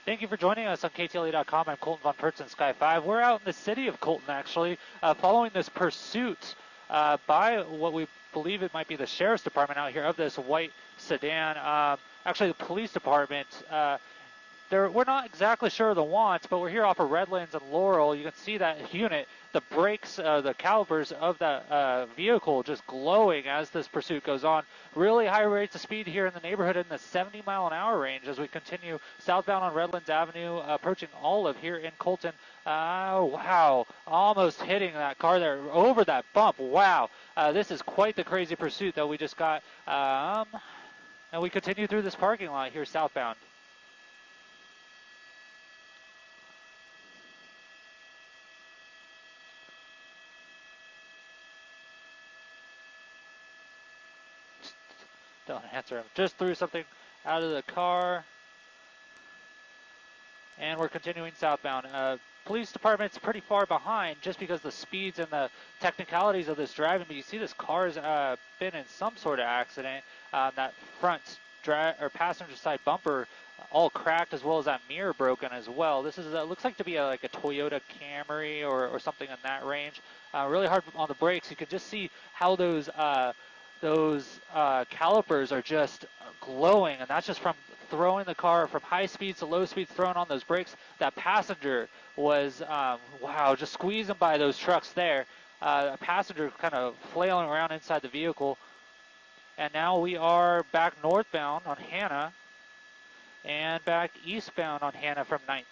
Thank you for joining us on KTLE.com. I'm Colton von Pertzen, Sky 5. We're out in the city of Colton, actually, following this pursuit by what we believe it might be the Sheriff's Department out here of this white sedan. Actually, the police department. We're not exactly sure of the wants, but we're here off of Redlands and Laurel. You can see that unit, the brakes, the calipers of that vehicle just glowing as this pursuit goes on. Really high rates of speed here in the neighborhood in the 70-mile-an-hour range as we continue southbound on Redlands Avenue, approaching Olive here in Colton. Wow, almost hitting that car there over that bump. Wow, this is quite the crazy pursuit that we just got. And we continue through this parking lot here southbound. Don't answer him. Just threw something out of the car. And we're continuing southbound. Police department's pretty far behind just because the speeds and the technicalities of this driving. But you see this car's been in some sort of accident. That front passenger side bumper all cracked, as well as that mirror broken as well. This is looks like to be like a Toyota Camry or something in that range. Really hard on the brakes. You can just see how those calipers are just glowing, and that's just from throwing the car from high speeds to low speeds, throwing on those brakes. That passenger was, wow, just squeezing by those trucks there. A passenger kind of flailing around inside the vehicle. And now we are back northbound on Hannah and back eastbound on Hannah from 9th.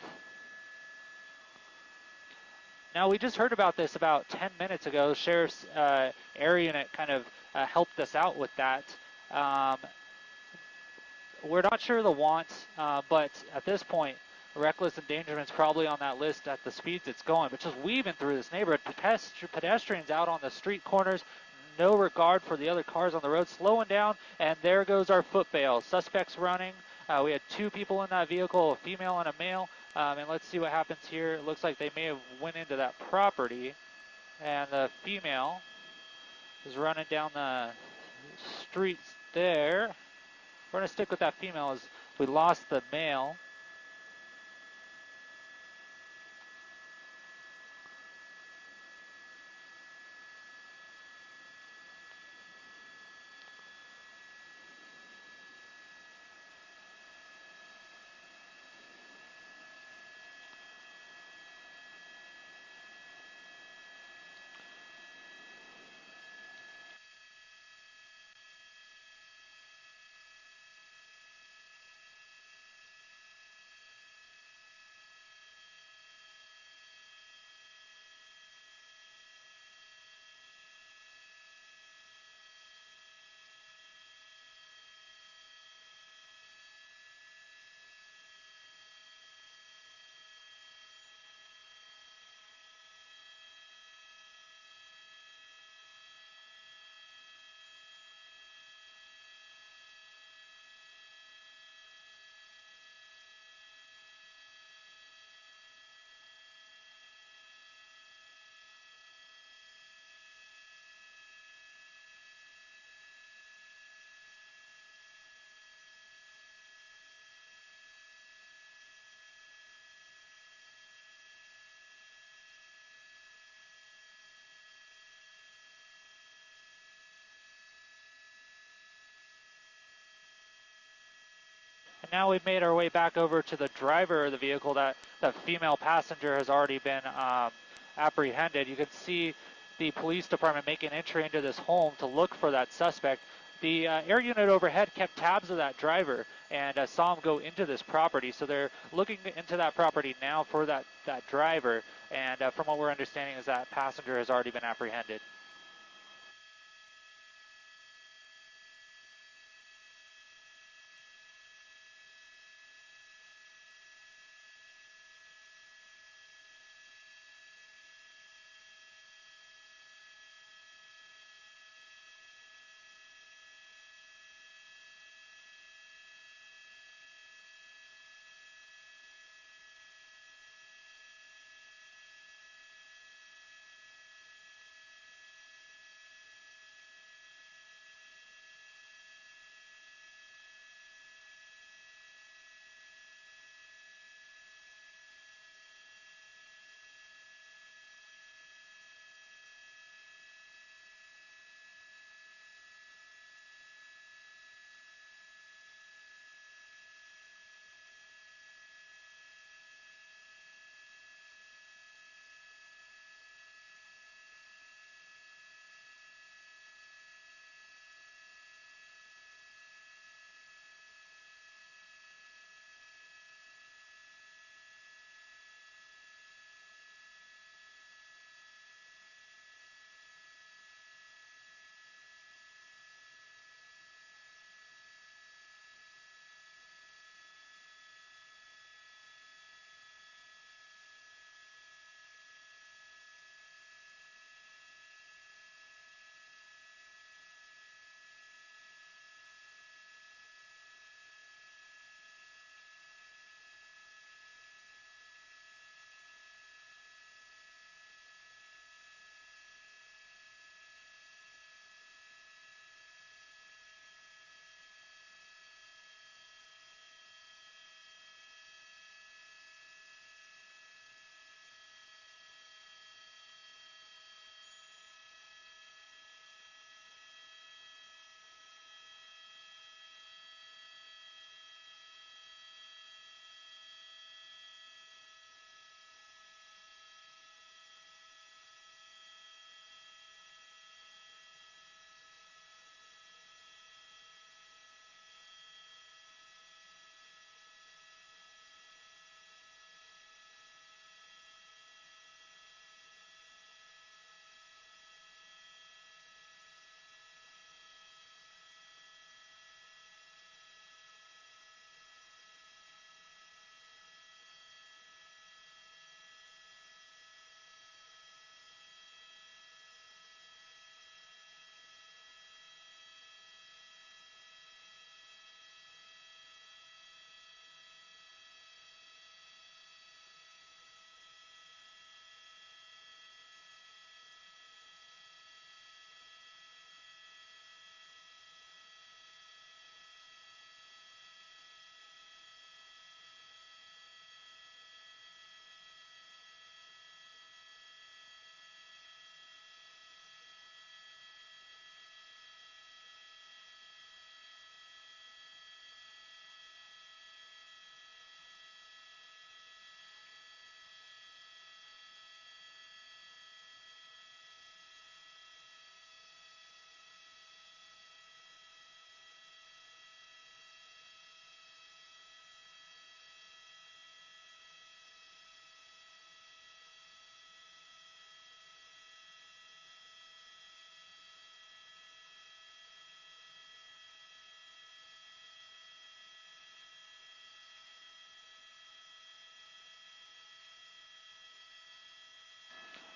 Now, we just heard about this about 10 minutes ago. The Sheriff's Air Unit kind of helped us out with that. We're not sure of the wants, but at this point, reckless endangerment is probably on that list at the speeds it's going, but just weaving through this neighborhood. Pedestrians out on the street corners, no regard for the other cars on the road, slowing down, and there goes our foot bail. Suspects running. We had 2 people in that vehicle, a female and a male. And let's see what happens here. It looks like they may have went into that property, and the female is running down the streets there. We're going to stick with that female as we lost the male. And now we've made our way back over to the driver of the vehicle. That female passenger has already been apprehended. You can see the police department making entry into this home to look for that suspect. The air unit overhead kept tabs of that driver and saw him go into this property. So they're looking into that property now for that driver. And from what we're understanding is that passenger has already been apprehended.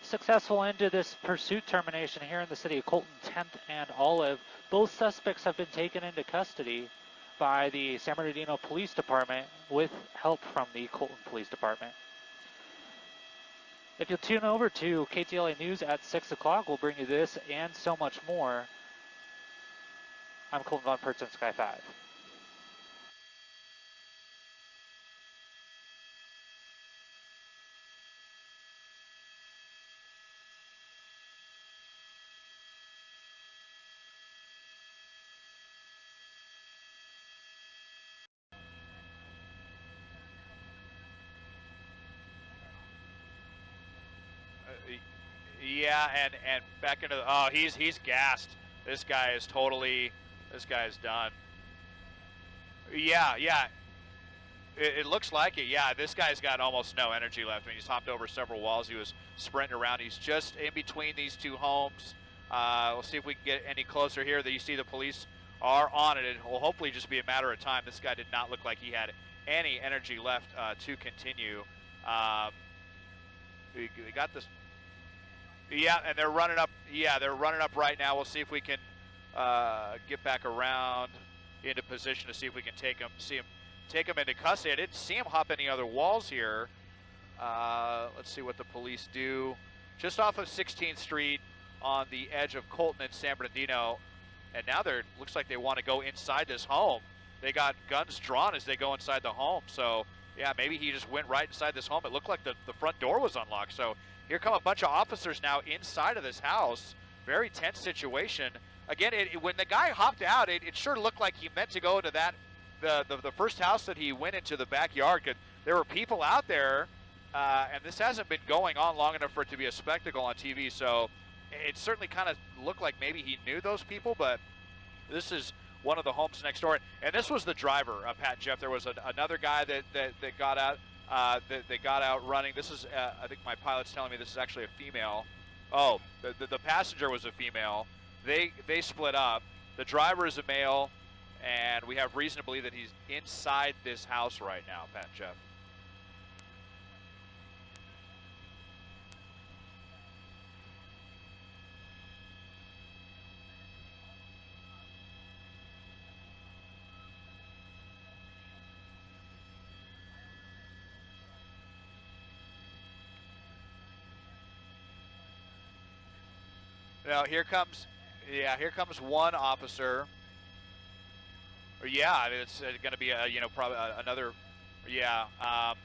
successful end to this pursuit termination here in the city of Colton, 10th and Olive. Both suspects have been taken into custody by the San Bernardino Police Department with help from the Colton Police Department. If you'll tune over to KTLA News at 6 o'clock, we'll bring you this and so much more. I'm Colton Von Pertzen, Sky 5. Yeah, and back into the, oh, he's gassed. This guy is done. Yeah. It looks like it. Yeah, this guy's got almost no energy left. I mean, he's hopped over several walls. He was sprinting around. He's just in between these two homes. We'll see if we can get any closer here. That you see the police are on it. It will hopefully just be a matter of time. This guy did not look like he had any energy left to continue. We got this. Yeah, and they're running up. Yeah, they're running up right now. We'll see if we can get back around into position to see if we can take him into custody. I didn't see him hop any other walls here. Let's see what the police do. Just off of 16th Street on the edge of Colton and San Bernardino. And now looks like they want to go inside this home. They got guns drawn as they go inside the home. So, yeah, maybe he just went right inside this home. It looked like the front door was unlocked. So here come a bunch of officers now inside of this house. Very tense situation. Again, when the guy hopped out, it sure looked like he meant to go to the first house that he went into, the backyard. There were people out there, and this hasn't been going on long enough for it to be a spectacle on TV. So it certainly kind of looked like maybe he knew those people, but this is one of the homes next door. And this was the driver, Pat and Jeff. There was another guy that got out. They got out running. This is, I think my pilot's telling me this is actually a female. Oh, the passenger was a female. They split up. The driver is a male, and we have reason to believe that he's inside this house right now, Pat and Jeff. Now here comes one officer. Yeah, I mean, it's going to be probably another. Yeah, and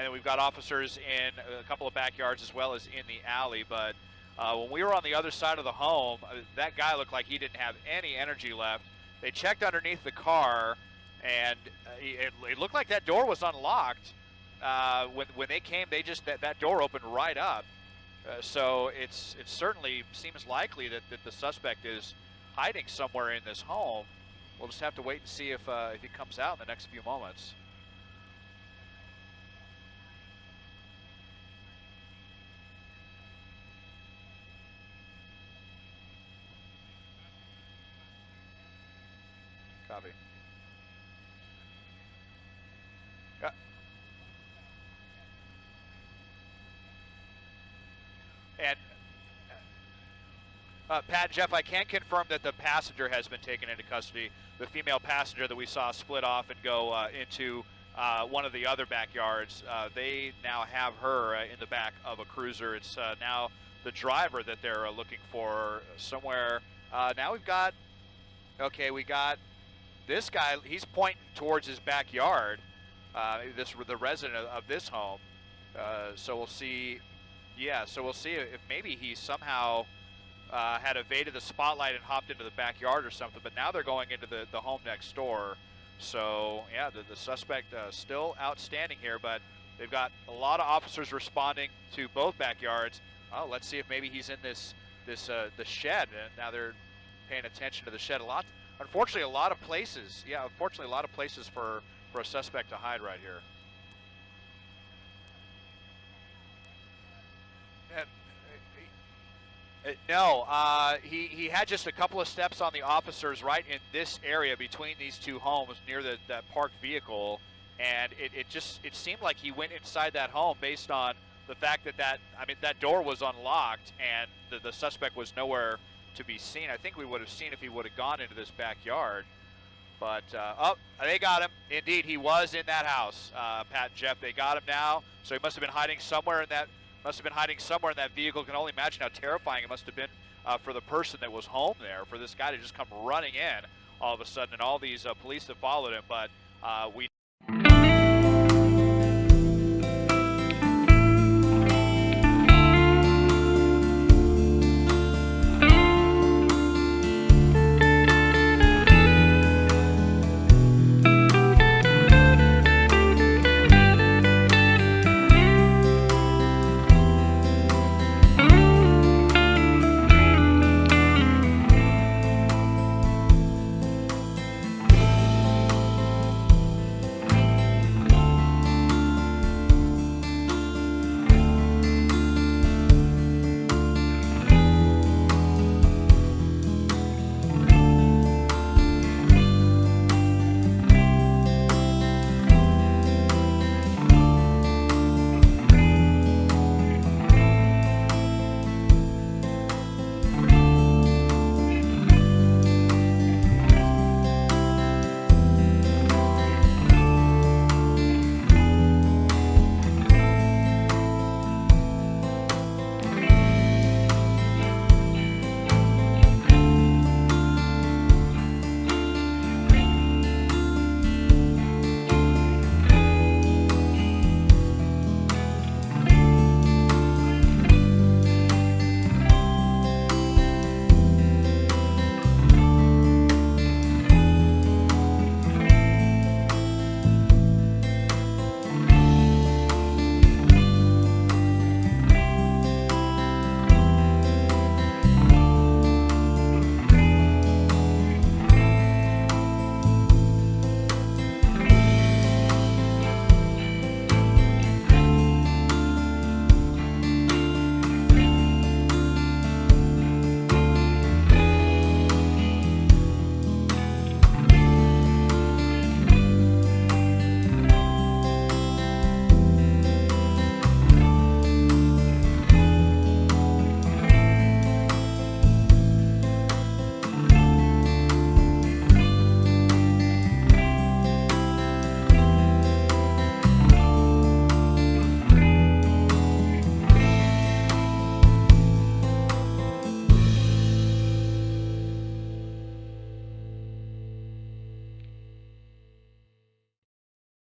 then we've got officers in a couple of backyards as well as in the alley. But when we were on the other side of the home, that guy looked like he didn't have any energy left. They checked underneath the car, and it looked like that door was unlocked. When they came, that door opened right up. So it certainly seems likely that the suspect is hiding somewhere in this home. We'll just have to wait and see if he comes out in the next few moments. Copy. Yeah. And Pat, Jeff, I can confirm that the passenger has been taken into custody. The female passenger that we saw split off and go into one of the other backyards, they now have her in the back of a cruiser. It's now the driver that they're looking for somewhere. Now we got this guy. He's pointing towards his backyard. The resident of this home. So we'll see. Yeah, so we'll see if maybe he somehow had evaded the spotlight and hopped into the backyard or something. But now they're going into the home next door. So, yeah, the suspect still outstanding here. But they've got a lot of officers responding to both backyards. Oh, let's see if maybe he's in the shed. And now they're paying attention to the shed a lot. Unfortunately, a lot of places. Yeah, unfortunately, a lot of places for a suspect to hide right here. No, he had just a couple of steps on the officers right in this area between these two homes near that parked vehicle, and it seemed like he went inside that home based on the fact that that door was unlocked and the suspect was nowhere to be seen. I think we would have seen if he would have gone into this backyard. But, they got him. Indeed, he was in that house, Pat and Jeff. They got him now. So he must have been hiding somewhere in that vehicle. Can only imagine how terrifying it must have been for the person that was home there, for this guy to just come running in all of a sudden, and all these police that followed him. But we